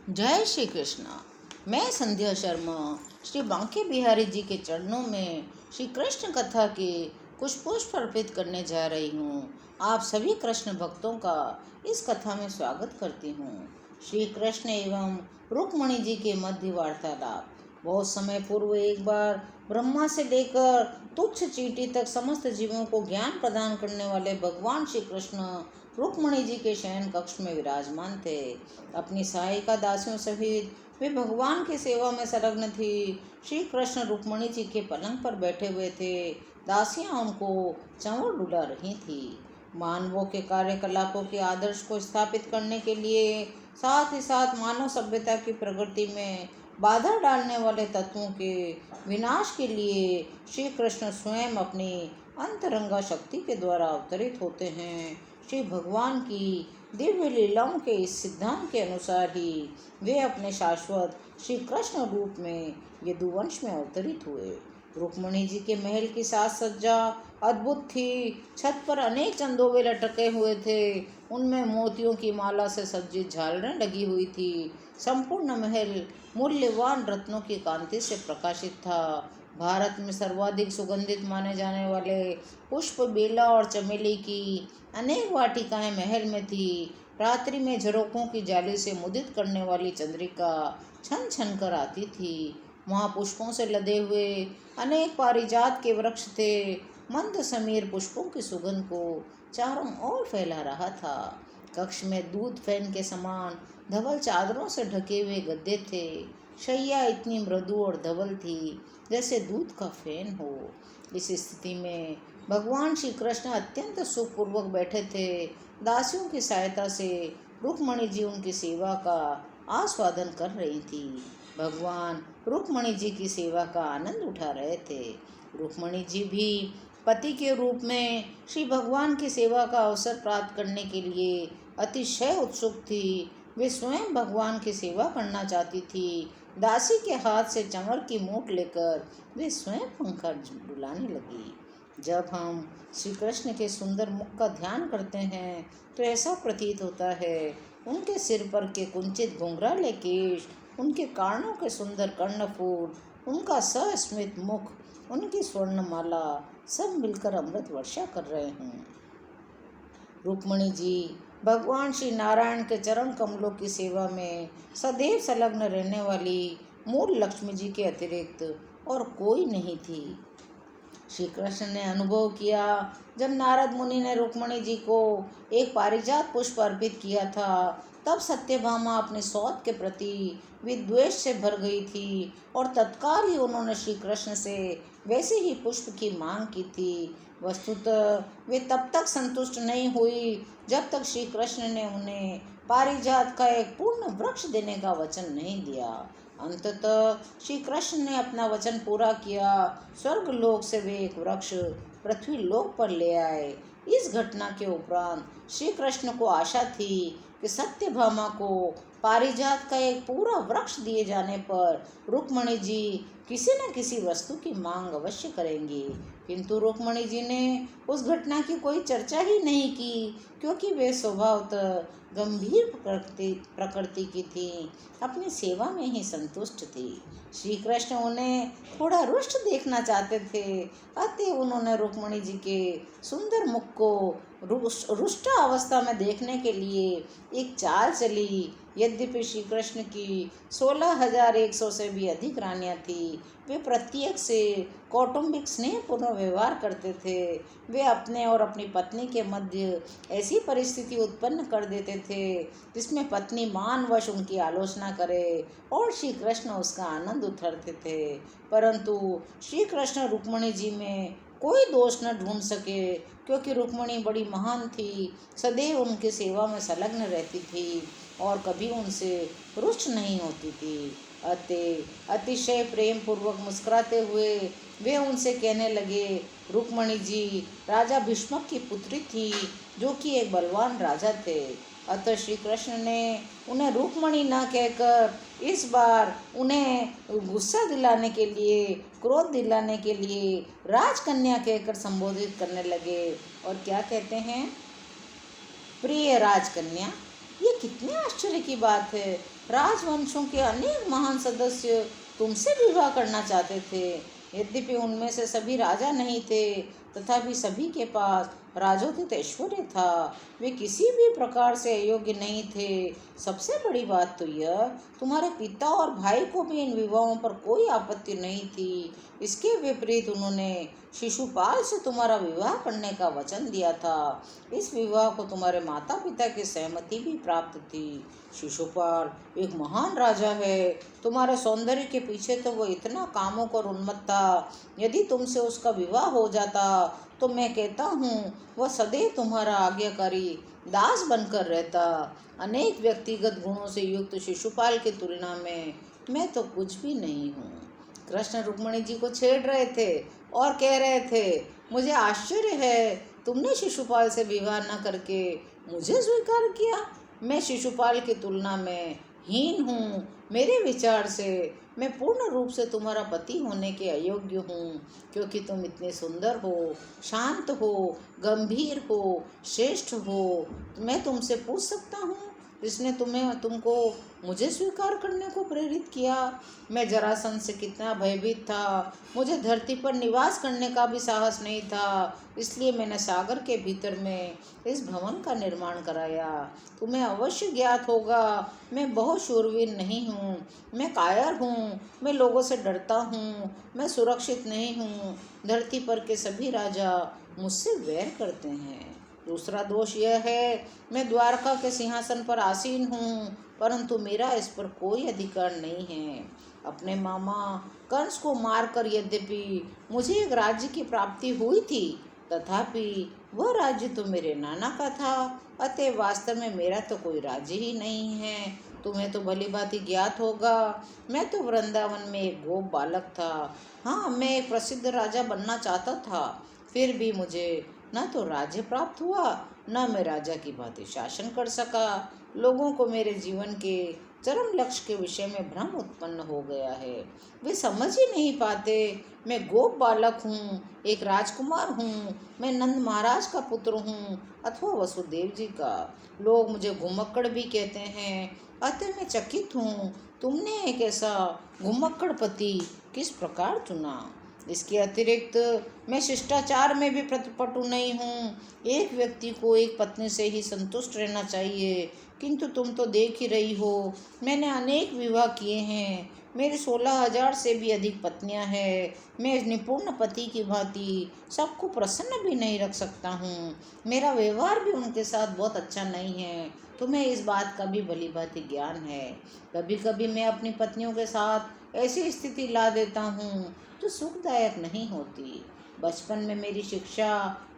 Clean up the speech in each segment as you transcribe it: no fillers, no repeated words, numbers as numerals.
जय श्री कृष्ण। मैं संध्या शर्मा श्री बांके बिहारी जी के चरणों में श्री कृष्ण कथा के कुछ पुष्प अर्पित करने जा रही हूँ। आप सभी कृष्ण भक्तों का इस कथा में स्वागत करती हूँ। श्री कृष्ण एवं रुक्मणी जी के मध्य वार्तालाप। बहुत समय पूर्व एक बार ब्रह्मा से लेकर तुच्छ चींटी तक समस्त जीवों को ज्ञान प्रदान करने वाले भगवान श्री कृष्ण रुक्मणी जी के शयन कक्ष में विराजमान थे। अपनी सहायिका दासियों सहित वे भगवान की सेवा में संलग्न थी। श्री कृष्ण रुक्मणी जी के पलंग पर बैठे हुए थे। दासियां उनको चंवर डुला रही थी। मानवों के कार्यकलापों के आदर्श को स्थापित करने के लिए साथ ही साथ मानव सभ्यता की प्रगति में बाधा डालने वाले तत्वों के विनाश के लिए श्री कृष्ण स्वयं अपनी अंतरंगा शक्ति के द्वारा अवतरित होते हैं। श्री भगवान की दिव्य लीलाओं के इस सिद्धांत के अनुसार ही वे अपने शाश्वत श्री कृष्ण रूप में यदुवंश में अवतरित हुए। रुक्मणी जी के महल की साज सज्जा अद्भुत थी। छत पर अनेक चंदोवे लटके हुए थे। उनमें मोतियों की माला से सज्जित झालरें लगी हुई थी। संपूर्ण महल मूल्यवान रत्नों की कांति से प्रकाशित था। भारत में सर्वाधिक सुगंधित माने जाने वाले पुष्प बेला और चमेली की अनेक वाटिकाएं महल में थी। रात्रि में झरोकों की जाली से मुदित करने वाली चंद्रिका छन छन कर आती थी। वहाँ पुष्पों से लदे हुए अनेक पारिजात के वृक्ष थे। मंद समीर पुष्पों की सुगंध को चारों ओर फैला रहा था। कक्ष में दूध फैन के समान धवल चादरों से ढके हुए गद्दे थे। शैया इतनी मृदु और धवल थी जैसे दूध का फैन हो। इस स्थिति में भगवान श्री कृष्ण अत्यंत सुखपूर्वक बैठे थे। दासियों की सहायता से रुक्मणी जी उनकी सेवा का आस्वादन कर रही थी। भगवान रुक्मणी जी की सेवा का आनंद उठा रहे थे। रुक्मणी जी भी पति के रूप में श्री भगवान की सेवा का अवसर प्राप्त करने के लिए अतिशय उत्सुक थी। वे स्वयं भगवान की सेवा करना चाहती थी। दासी के हाथ से चंवर की मूठ लेकर वे स्वयं पंखा डुलाने लगी। जब हम श्री कृष्ण के सुंदर मुख का ध्यान करते हैं तो ऐसा प्रतीत होता है उनके सिर पर के कुंचित घुंघराले केश, उनके कानों के सुंदर कर्णफूल, उनका सस्मित मुख, उनकी स्वर्णमाला सब मिलकर अमृत वर्षा कर रहे हैं। रुक्मणी जी भगवान श्री नारायण के चरण कमलों की सेवा में सदैव संलग्न रहने वाली मूल लक्ष्मी जी के अतिरिक्त और कोई नहीं थी। श्री कृष्ण ने अनुभव किया जब नारद मुनि ने रुक्मणी जी को एक पारिजात पुष्प अर्पित किया था, तब सत्यभामा अपने सौत के प्रति विद्वेष से भर गई थी और तत्काल ही उन्होंने श्री कृष्ण से वैसे ही पुष्प की मांग की थी। वस्तुतः वे तब तक संतुष्ट नहीं हुई जब तक श्री कृष्ण ने उन्हें पारिजात का एक पूर्ण वृक्ष देने का वचन नहीं दिया। अंततः श्री कृष्ण ने अपना वचन पूरा किया। स्वर्ग लोक से वे एक वृक्ष पृथ्वी लोक पर ले आए। इस घटना के उपरांत श्री कृष्ण को आशा थी कि सत्यभामा को पारिजात का एक पूरा वृक्ष दिए जाने पर रुक्मणी जी किसी न किसी वस्तु की मांग अवश्य करेंगी। किंतु रुक्मणी जी ने उस घटना की कोई चर्चा ही नहीं की, क्योंकि वे स्वभावतः गंभीर प्रकृति की थी, अपनी सेवा में ही संतुष्ट थी। श्री कृष्ण उन्हें थोड़ा रुष्ट देखना चाहते थे, अतः उन्होंने रुक्मणी जी के सुंदर मुख को रुष्ट अवस्था में देखने के लिए एक चाल चली। यद्यपि श्री कृष्ण की 16,100 से भी अधिक रानियां थी, वे प्रत्येक से कौटुंबिक स्नेहपूर्ण व्यवहार करते थे। वे अपने और अपनी पत्नी के मध्य ऐसी परिस्थिति उत्पन्न कर देते थे जिसमें पत्नी मानवश उनकी आलोचना करे और श्री कृष्ण उसका आनंद उठाते थे। परंतु श्री कृष्ण रुक्मणी जी में कोई दोष न ढूंढ सके, क्योंकि रुक्मणी बड़ी महान थी, सदैव उनकी सेवा में संलग्न रहती थी और कभी उनसे रुष्ट नहीं होती थी। अतिशय प्रेम पूर्वक मुस्कुराते हुए वे उनसे कहने लगे, रुक्मणी जी राजा भीष्मक की पुत्री थी, जो कि एक बलवान राजा थे। अतः श्री कृष्ण ने उन्हें रुक्मणी न कहकर इस बार उन्हें गुस्सा दिलाने के लिए, क्रोध दिलाने के लिए राजकन्या कहकर संबोधित करने लगे। और क्या कहते हैं? प्रिय राजकन्या, ये कितने आश्चर्य की बात है। राजवंशों के अनेक महान सदस्य तुमसे विवाह करना चाहते थे। यद्यपि उनमें से सभी राजा नहीं थे, तथापि सभी के पास राजोचित ऐश्वर्य था। वे किसी भी प्रकार से अयोग्य नहीं थे। सबसे बड़ी बात तो यह, तुम्हारे पिता और भाई को भी इन विवाहों पर कोई आपत्ति नहीं थी। इसके विपरीत उन्होंने शिशुपाल से तुम्हारा विवाह करने का वचन दिया था। इस विवाह को तुम्हारे माता पिता की सहमति भी प्राप्त थी। शिशुपाल एक महान राजा है। तुम्हारे सौंदर्य के पीछे तो वो इतना कामुक और उन्मत्त था। यदि तुमसे उसका विवाह हो जाता तो मैं कहता हूँ वह सदैव तुम्हारा आज्ञाकारी दास बनकर रहता। अनेक व्यक्तिगत गुणों से युक्त शिशुपाल की तुलना में मैं तो कुछ भी नहीं हूँ। कृष्ण रुक्मिणी जी को छेड़ रहे थे और कह रहे थे, मुझे आश्चर्य है तुमने शिशुपाल से विवाह न करके मुझे स्वीकार किया। मैं शिशुपाल की तुलना में हीन हूँ। मेरे विचार से मैं पूर्ण रूप से तुम्हारा पति होने के अयोग्य हूँ, क्योंकि तुम इतने सुंदर हो, शांत हो, गंभीर हो, श्रेष्ठ हो। मैं तुमसे पूछ सकता हूँ, जिसने तुमको मुझे स्वीकार करने को प्रेरित किया? मैं जरासंध से कितना भयभीत था। मुझे धरती पर निवास करने का भी साहस नहीं था। इसलिए मैंने सागर के भीतर में इस भवन का निर्माण कराया। तुम्हें अवश्य ज्ञात होगा, मैं बहुत शूरवीर नहीं हूँ। मैं कायर हूँ। मैं लोगों से डरता हूँ। मैं सुरक्षित नहीं हूँ। धरती पर के सभी राजा मुझसे वैर करते हैं। दूसरा दोष यह है, मैं द्वारका के सिंहासन पर आसीन हूँ, परंतु मेरा इस पर कोई अधिकार नहीं है। अपने मामा कंस को मारकर यद्यपि मुझे एक राज्य की प्राप्ति हुई थी, तथापि वह राज्य तो मेरे नाना का था। अतः वास्तव में मेरा तो कोई राज्य ही नहीं है। तुम्हें तो भली भांति ज्ञात होगा, मैं तो वृंदावन में एक गोप बालक था। हाँ, मैं एक प्रसिद्ध राजा बनना चाहता था, फिर भी मुझे न तो राज्य प्राप्त हुआ, न मैं राजा की भांति शासन कर सका। लोगों को मेरे जीवन के चरम लक्ष्य के विषय में भ्रम उत्पन्न हो गया है। वे समझ ही नहीं पाते। मैं गोप बालक हूँ, एक राजकुमार हूँ। मैं नंद महाराज का पुत्र हूँ अथवा वसुदेव जी का। लोग मुझे घुमक्कड़ भी कहते हैं। अतः मैं चकित हूँ, तुमने एक ऐसा घुमक्कड़ पति किस प्रकार चुना। इसके अतिरिक्त मैं शिष्टाचार में भी पटु नहीं हूँ। एक व्यक्ति को एक पत्नी से ही संतुष्ट रहना चाहिए, किंतु तुम तो देख ही रही हो, मैंने अनेक विवाह किए हैं। मेरी 16,000 से भी अधिक पत्नियां हैं। मैं निपुण पति की भांति सबको प्रसन्न भी नहीं रख सकता हूँ। मेरा व्यवहार भी उनके साथ बहुत अच्छा नहीं है। तुम्हें इस बात का भी भली भांति ज्ञान है। कभी कभी मैं अपनी पत्नियों के साथ ऐसी स्थिति ला देता हूँ जो सुखदायक नहीं होती। बचपन में मेरी शिक्षा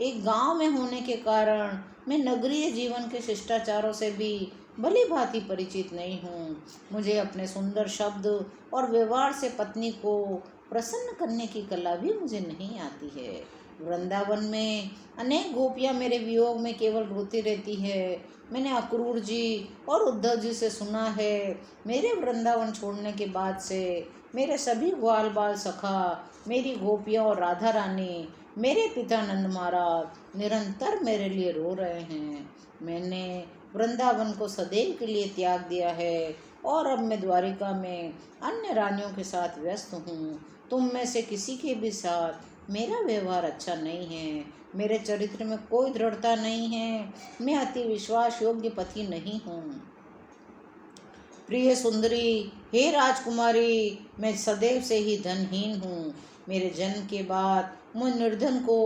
एक गांव में होने के कारण मैं नगरीय जीवन के शिष्टाचारों से भी भली भांति परिचित नहीं हूँ। मुझे अपने सुंदर शब्द और व्यवहार से पत्नी को प्रसन्न करने की कला भी मुझे नहीं आती है। वृंदावन में अनेक गोपियाँ मेरे वियोग में केवल रोती रहती है। मैंने अक्रूर जी और उद्धव जी से सुना है, मेरे वृंदावन छोड़ने के बाद से मेरे सभी ग्वाल बाल सखा, मेरी गोपियाँ और राधा रानी, मेरे पिता नंद महाराज निरंतर मेरे लिए रो रहे हैं। मैंने वृंदावन को सदैव के लिए त्याग दिया है और अब मैं द्वारिका में अन्य रानियों के साथ व्यस्त हूँ। तुम में से किसी के भी साथ मेरा व्यवहार अच्छा नहीं है। मेरे चरित्र में कोई दृढ़ता नहीं है। मैं अति विश्वास योग्य पति नहीं हूँ। प्रिय सुंदरी, हे राजकुमारी, मैं सदैव से ही धनहीन हूँ। मेरे जन्म के बाद मुझ निर्धन को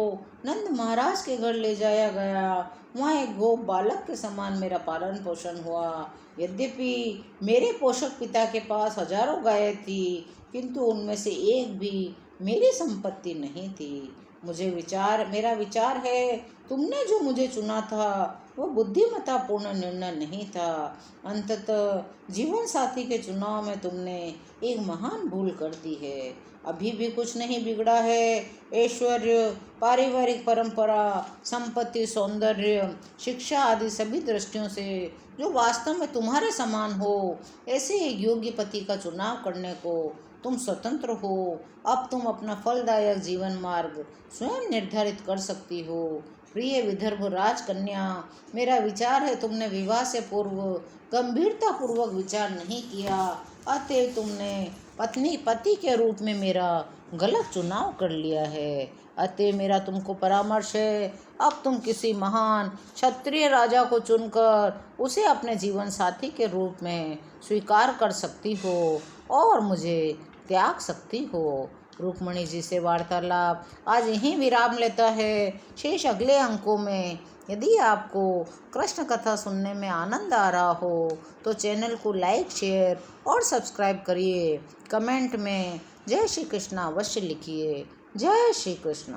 नंद महाराज के घर ले जाया गया। वहाँ एक गोप बालक के समान मेरा पालन पोषण हुआ। यद्यपि मेरे पोषक पिता के पास हजारों गायें थी, किंतु उनमें से एक भी मेरी संपत्ति नहीं थी। मेरा विचार है, तुमने जो मुझे चुना था वह बुद्धिमत्तापूर्ण निर्णय नहीं था। अंततः जीवन साथी के चुनाव में तुमने एक महान भूल कर दी है। अभी भी कुछ नहीं बिगड़ा है। ऐश्वर्य, पारिवारिक परंपरा, संपत्ति, सौंदर्य, शिक्षा आदि सभी दृष्टियों से जो वास्तव में तुम्हारे समान हो, ऐसे एक योग्य पति का चुनाव करने को तुम स्वतंत्र हो। अब तुम अपना फलदायक जीवन मार्ग स्वयं निर्धारित कर सकती हो। प्रिय विदर्भ राजकन्या, मेरा विचार है तुमने विवाह से पूर्व गंभीरता पूर्वक विचार नहीं किया, अतः तुमने पति के रूप में मेरा गलत चुनाव कर लिया है। अतः मेरा तुमको परामर्श है, अब तुम किसी महान क्षत्रिय राजा को चुनकर उसे अपने जीवन साथी के रूप में स्वीकार कर सकती हो और मुझे त्याग सकती हो। रुक्मणी जी से वार्तालाप आज यहीं विराम लेता है। शेष अगले अंकों में। यदि आपको कृष्ण कथा सुनने में आनंद आ रहा हो तो चैनल को लाइक, शेयर और सब्सक्राइब करिए। कमेंट में जय श्री कृष्ण अवश्य लिखिए। जय श्री कृष्ण।